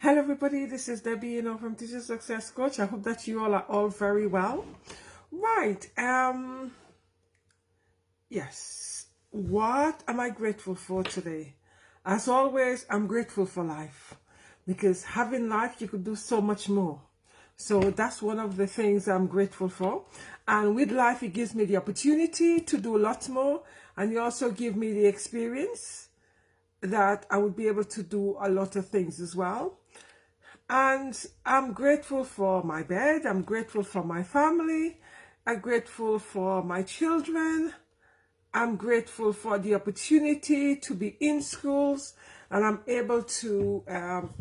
Hello everybody, this is Debbie, from Teacher Success Coach. I hope that you all are all very well. Right, yes. What am I grateful for today? As always, I'm grateful for life because having life, you could do so much more. So that's one of the things I'm grateful for. And with life, it gives me the opportunity to do lots more. And you also give me the experience that I would be able to do a lot of things as well. And I'm grateful for my bed. I'm grateful for my family. I'm grateful for my children. I'm grateful for the opportunity to be in schools and I'm able to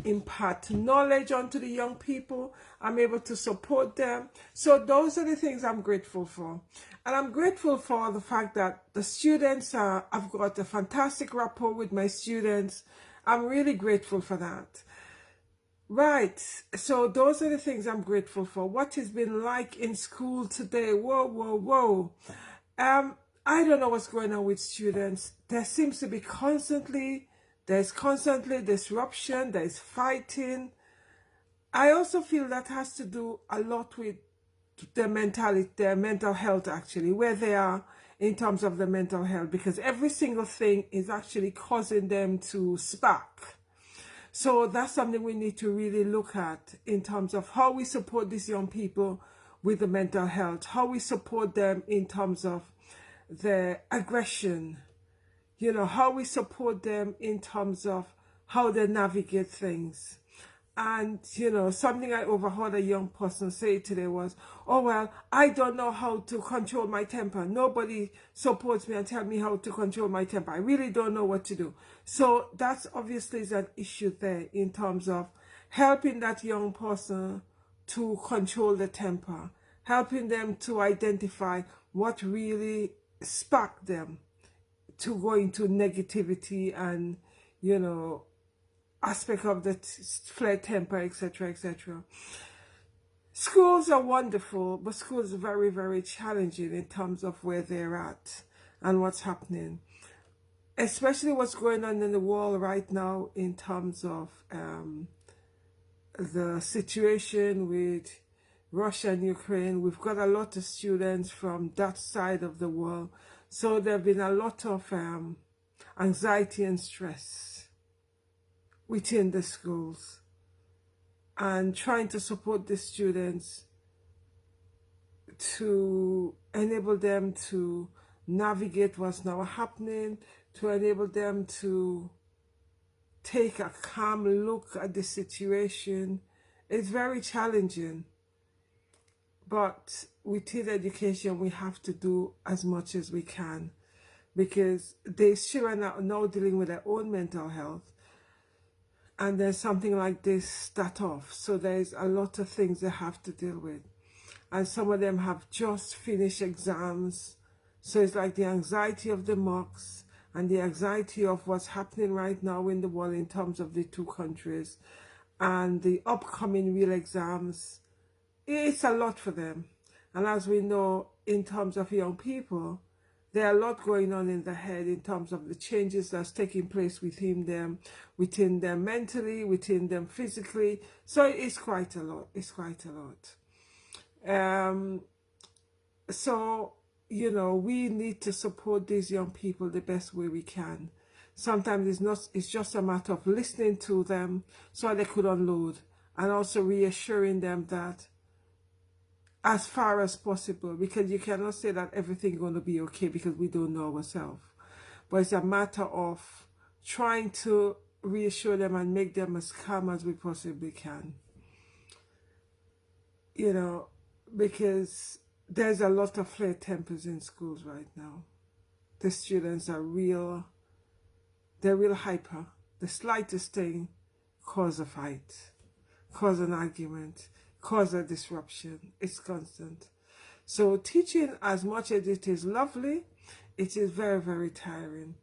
impart knowledge onto the young people. I'm able to support them. So those are the things I'm grateful for. And I'm grateful for the fact that the students, I've got a fantastic rapport with my students. I'm really grateful for that. Right. So those are the things I'm grateful for. What has been like in school today? Whoa, whoa, whoa. I don't know what's going on with students. There seems to be there's constantly disruption, there's fighting. I also feel that has to do a lot with their mentality, their mental health actually, where they are in terms of the mental health, because every single thing is actually causing them to spark. So that's something we need to really look at in terms of how we support these young people with the mental health, how we support them in terms of their aggression, how we support them in terms of how they navigate things. And, something I overheard a young person say today was, oh, well, I don't know how to control my temper. Nobody supports me and tell me how to control my temper. I really don't know what to do. So that's obviously is an issue there in terms of helping that young person to control the temper, helping them to identify what really sparked them to go into negativity and, aspect of the flare temper, etc., etc. Schools are wonderful, but schools are very, very challenging in terms of where they're at and what's happening. Especially what's going on in the world right now in terms of the situation with Russia and Ukraine. We've got a lot of students from that side of the world. So there have been a lot of anxiety and stress within the schools and trying to support the students to enable them to navigate what's now happening, to enable them to take a calm look at the situation. It's very challenging, but within education we have to do as much as we can because they sure are now dealing with their own mental health. And there's something like this start off. So there's a lot of things they have to deal with. And some of them have just finished exams. So it's like the anxiety of the mocks and the anxiety of what's happening right now in the world in terms of the two countries and the upcoming real exams. It's a lot for them. And as we know, in terms of young people, there are a lot going on in the head in terms of the changes that's taking place within them mentally, within them physically. So it's quite a lot. It's quite a lot. So, we need to support these young people the best way we can. Sometimes it's just a matter of listening to them so they could unload and also reassuring them that as far as possible, because you cannot say that everything's going to be okay because we don't know ourselves. But it's a matter of trying to reassure them and make them as calm as we possibly can. Because there's a lot of flare tempers in schools right now. The students are they're real hyper. The slightest thing cause a fight, cause an argument, cause a disruption. It's constant. So teaching, as much as it is lovely, it is very, very tiring.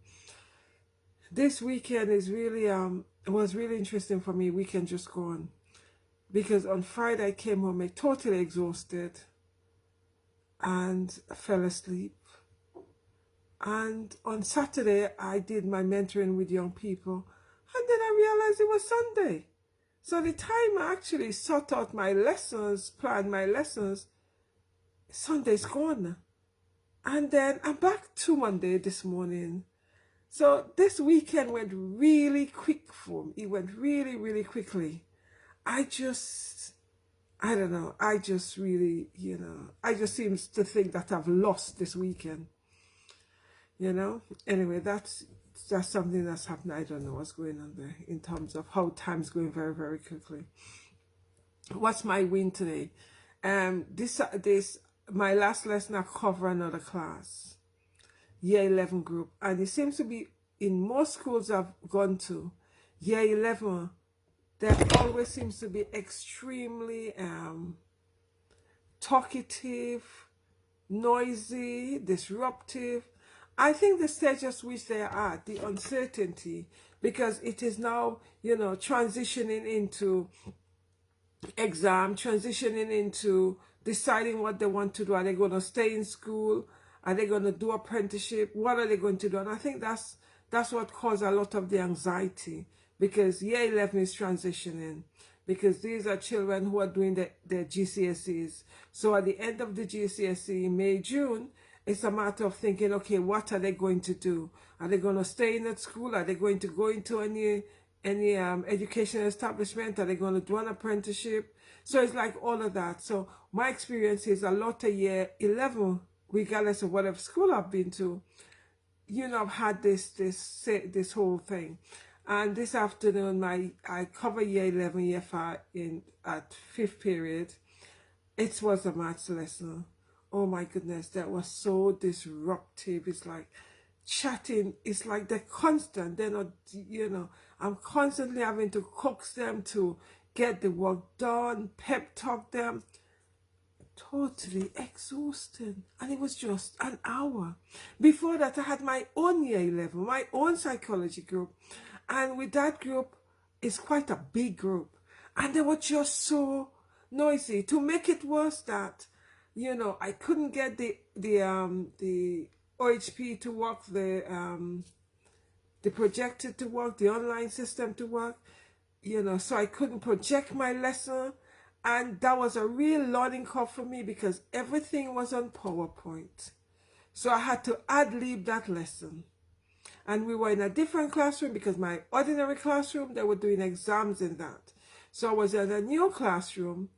This weekend is really was really interesting for me. Weekend just gone, because on Friday I came home totally exhausted and fell asleep. And on Saturday I did my mentoring with young people, and then I realized it was Sunday. So the time I actually sort out my lessons, plan my lessons, Sunday's gone. And then I'm back to Monday this morning. So this weekend went really quick for me. It went really, really quickly. I don't know. I just really, I just seems to think that I've lost this weekend. Anyway, that's something that's happened. I don't know what's going on there in terms of how time's going very, very quickly. What's my win today? This my last lesson I cover another class, year 11 group, and it seems to be in most schools I've gone to, year 11, there always seems to be extremely talkative, noisy, disruptive. I think the stage at which they are at, the uncertainty, because it is now, transitioning into exam, transitioning into deciding what they want to do. Are they going to stay in school? Are they going to do apprenticeship? What are they going to do? And I think that's what caused a lot of the anxiety, because year 11 is transitioning, because these are children who are doing their GCSEs. So at the end of the GCSE, May, June, it's a matter of thinking, okay, what are they going to do? Are they going to stay in that school? Are they going to go into any educational establishment? Are they going to do an apprenticeship? So it's like all of that. So my experience is a lot of year 11, regardless of whatever school I've been to, I've had this whole thing. And this afternoon, I cover year 11, year 5 at 5th period. It was a maths lesson. Oh my goodness, that was so disruptive. It's like chatting. It's like they're constant. They're not, I'm constantly having to coax them to get the work done, pep talk them. Totally exhausting. And it was just an hour. Before that, I had my own year 11, my own psychology group. And with that group, it's quite a big group. And they were just so noisy. To make it worse, that, I couldn't get the OHP to work, the projector to work, the online system to work, so I couldn't project my lesson. And that was a real learning curve for me, because everything was on PowerPoint. So I had to ad-lib that lesson. And we were in a different classroom, because my ordinary classroom, they were doing exams in that. So I was in a new classroom,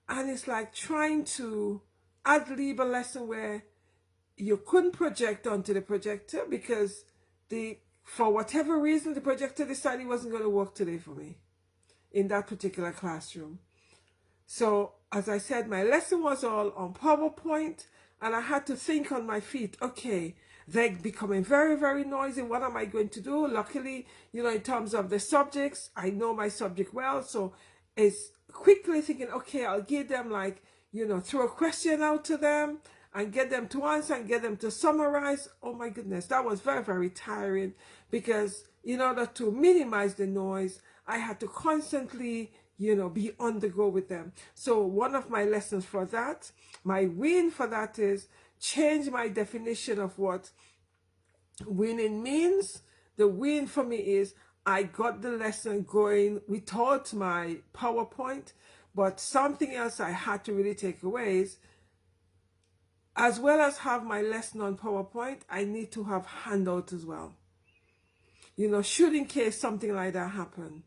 and it's like trying to ad-lib a lesson where you couldn't project onto the projector, because for whatever reason, the projector decided it wasn't going to work today for me in that particular classroom. So, as I said, my lesson was all on PowerPoint, and I had to think on my feet, okay, they're becoming very, very noisy. What am I going to do? Luckily, in terms of the subjects, I know my subject well. So it's quickly thinking, okay, I'll give them throw a question out to them and get them to answer and get them to summarize. Oh my goodness, that was very, very tiring, because in order to minimize the noise, I had to constantly be on the go with them. So one of my lessons for that, my win for that, is change my definition of what winning means. The win for me is I got the lesson going without my PowerPoint, but something else I had to really take away is, as well as have my lesson on PowerPoint, I need to have handouts as well. Should in case something like that happen.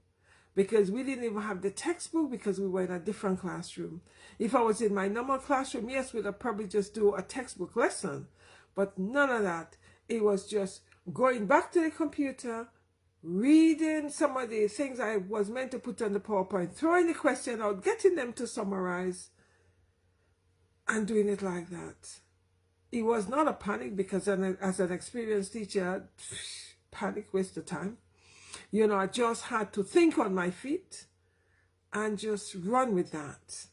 Because we didn't even have the textbook, because we were in a different classroom. If I was in my normal classroom, yes, we'd have probably just do a textbook lesson. But none of that. It was just going back to the computer, reading some of the things I was meant to put on the PowerPoint, throwing the question out, getting them to summarize, and doing it like that. It was not a panic, because as an experienced teacher, panic waste of time. I just had to think on my feet and just run with that.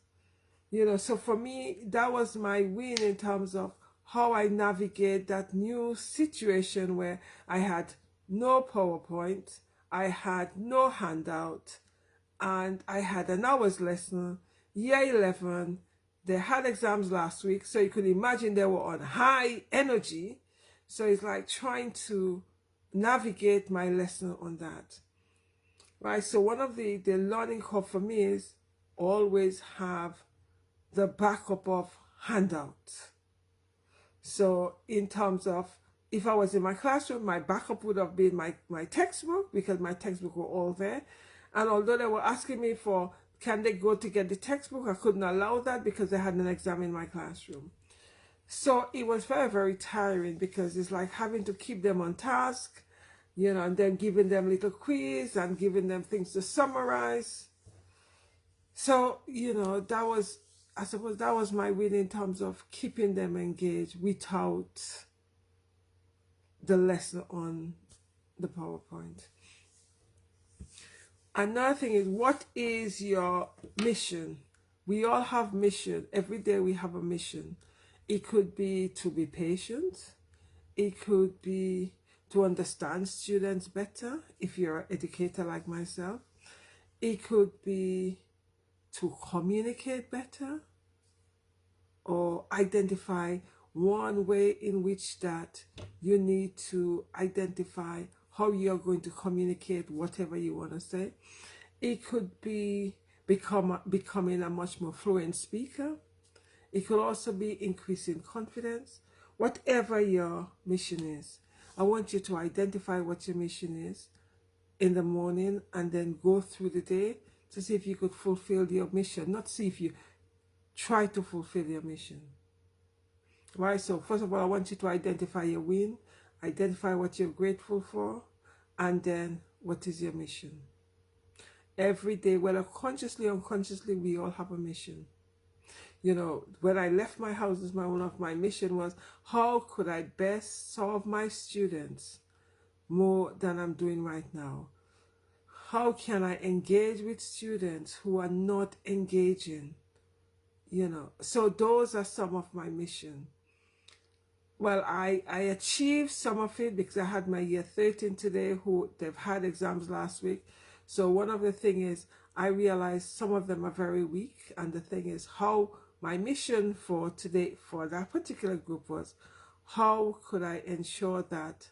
So for me, that was my win in terms of how I navigate that new situation where I had no PowerPoint, I had no handout, and I had an hour's lesson. Year 11, they had exams last week, so you could imagine they were on high energy. So it's like trying to navigate my lesson on that. right? So one of the learning curve for me is always have the backup of handouts. So in terms of, if I was in my classroom, my backup would have been my textbook, because my textbook were all there. And although they were asking me for, can they go to get the textbook, I couldn't allow that because they had an exam in my classroom. So it was very, very tiring, because it's like having to keep them on task, you know, and then giving them little quiz and giving them things to summarize. So, you know, that was, I suppose that was my win in terms of keeping them engaged without the lesson on the PowerPoint. Another thing is, what is your mission? We all have mission. Every day we have a mission. It could be to be patient. It could be to understand students better, if you're an educator like myself. It could be to communicate better, or identify one way in which that you need to identify how you're going to communicate whatever you want to say. It could be becoming a much more fluent speaker. It could also be increasing confidence. Whatever your mission is, I want you to identify what your mission is in the morning, and then go through the day to see if you could fulfill your mission, not see if you try to fulfill your mission. Right? So first of all, I want you to identify your win, identify what you're grateful for, and then what is your mission. Every day, whether consciously or unconsciously, we all have a mission. You know, when I left my house, one of my mission was, how could I best serve my students more than I'm doing right now? How can I engage with students who are not engaging? You know, so those are some of my mission. Well, I achieved some of it because I had my year 13 today, who they've had exams last week. So one of the thing is, I realized some of them are very weak. And the thing is, how my mission for today, for that particular group, was, how could I ensure that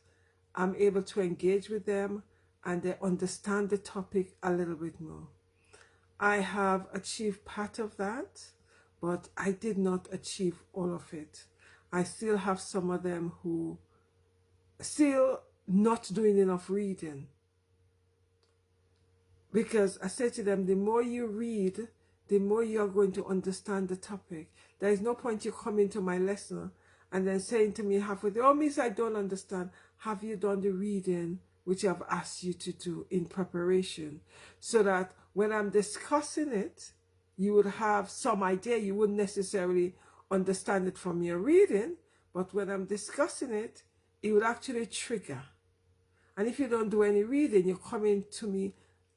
I'm able to engage with them and they understand the topic a little bit more. I have achieved part of that, but I did not achieve all of it. I still have some of them who still not doing enough reading. Because I said to them, the more you read, the more you're going to understand the topic. There is no point you coming to my lesson and then saying to me halfway, oh, Miss, I don't understand. Have you done the reading which I've asked you to do in preparation? So that when I'm discussing it, you would have some idea. You wouldn't necessarily understand it from your reading, but when I'm discussing it, it would actually trigger. And if you don't do any reading, you're coming to me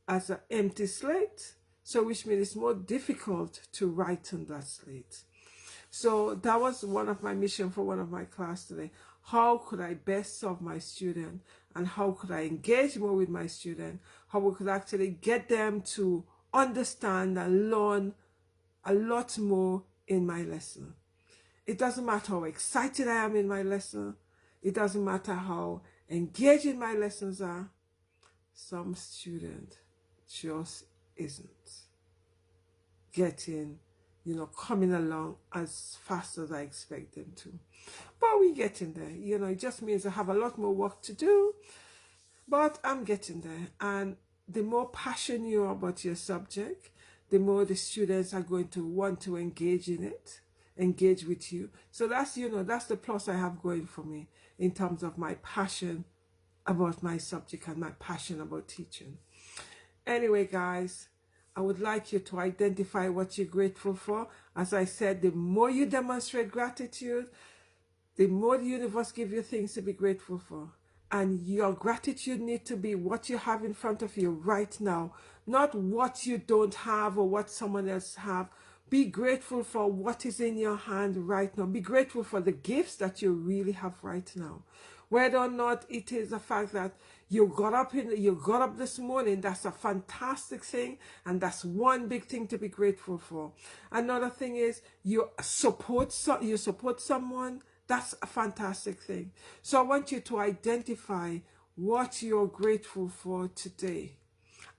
as an empty slate, so which means it's more difficult to write on that slate. So that was one of my mission for one of my class today. How could I best serve my student, and how could I engage more with my student? How we could actually get them to understand and learn a lot more in my lesson. It doesn't matter how excited I am in my lesson. It doesn't matter how engaging my lessons are. Some student just isn't getting, you know, coming along as fast as I expect them to. But we're getting there. You know, it just means I have a lot more work to do, but I'm getting there. And the more passionate you are about your subject, the more the students are going to want to engage in it, engage with you. So that's, you know, that's the plus I have going for me in terms of my passion about my subject and my passion about teaching. Anyway, guys, I would like you to identify what you're grateful for. As I said, the more you demonstrate gratitude, the more the universe gives you things to be grateful for. And your gratitude needs to be what you have in front of you right now, not what you don't have or what someone else have. Be grateful for what is in your hand right now. Be grateful for the gifts that you really have right now. Whether or not it is the fact that you got up this morning, that's a fantastic thing, and that's one big thing to be grateful for. Another thing is you support someone. That's a fantastic thing. So I want you to identify what you're grateful for today.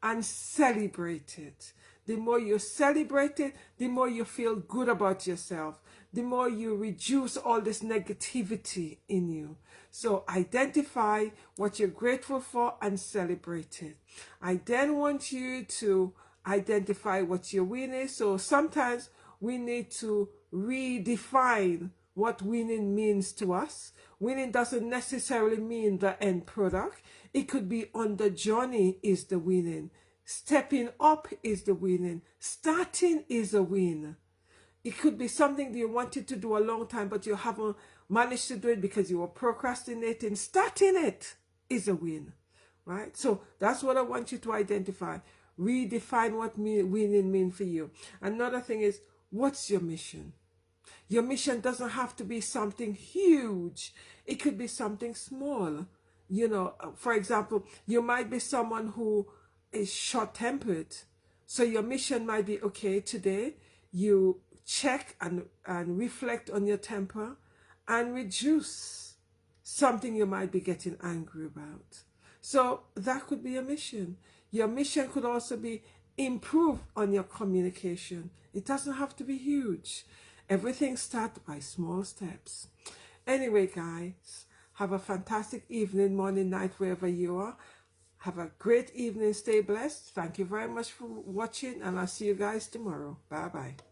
and celebrate it. The more you celebrate it, the more you feel good about yourself, the more you reduce all this negativity in you. So identify what you're grateful for and celebrate it. I then want you to identify what your win is. So sometimes we need to redefine what winning means to us. Winning doesn't necessarily mean the end product. It could be on the journey is the winning. Stepping up is the winning. Starting is a win. It could be something that you wanted to do a long time, but you haven't managed to do it because you were procrastinating. Starting it is a win, right? So that's what I want you to identify. Redefine what winning means for you. Another thing is, what's your mission? Your mission doesn't have to be something huge. It could be something small. You know, for example, you might be someone who is short-tempered. So your mission might be, okay, today you check and reflect on your temper and reduce something you might be getting angry about. So that could be a mission. Your mission could also be improve on your communication. It doesn't have to be huge. Everything starts by small steps. Anyway, guys, have a fantastic evening, morning, night, wherever you are. Have a great evening. Stay blessed. Thank you very much for watching, and I'll see you guys tomorrow. Bye-bye.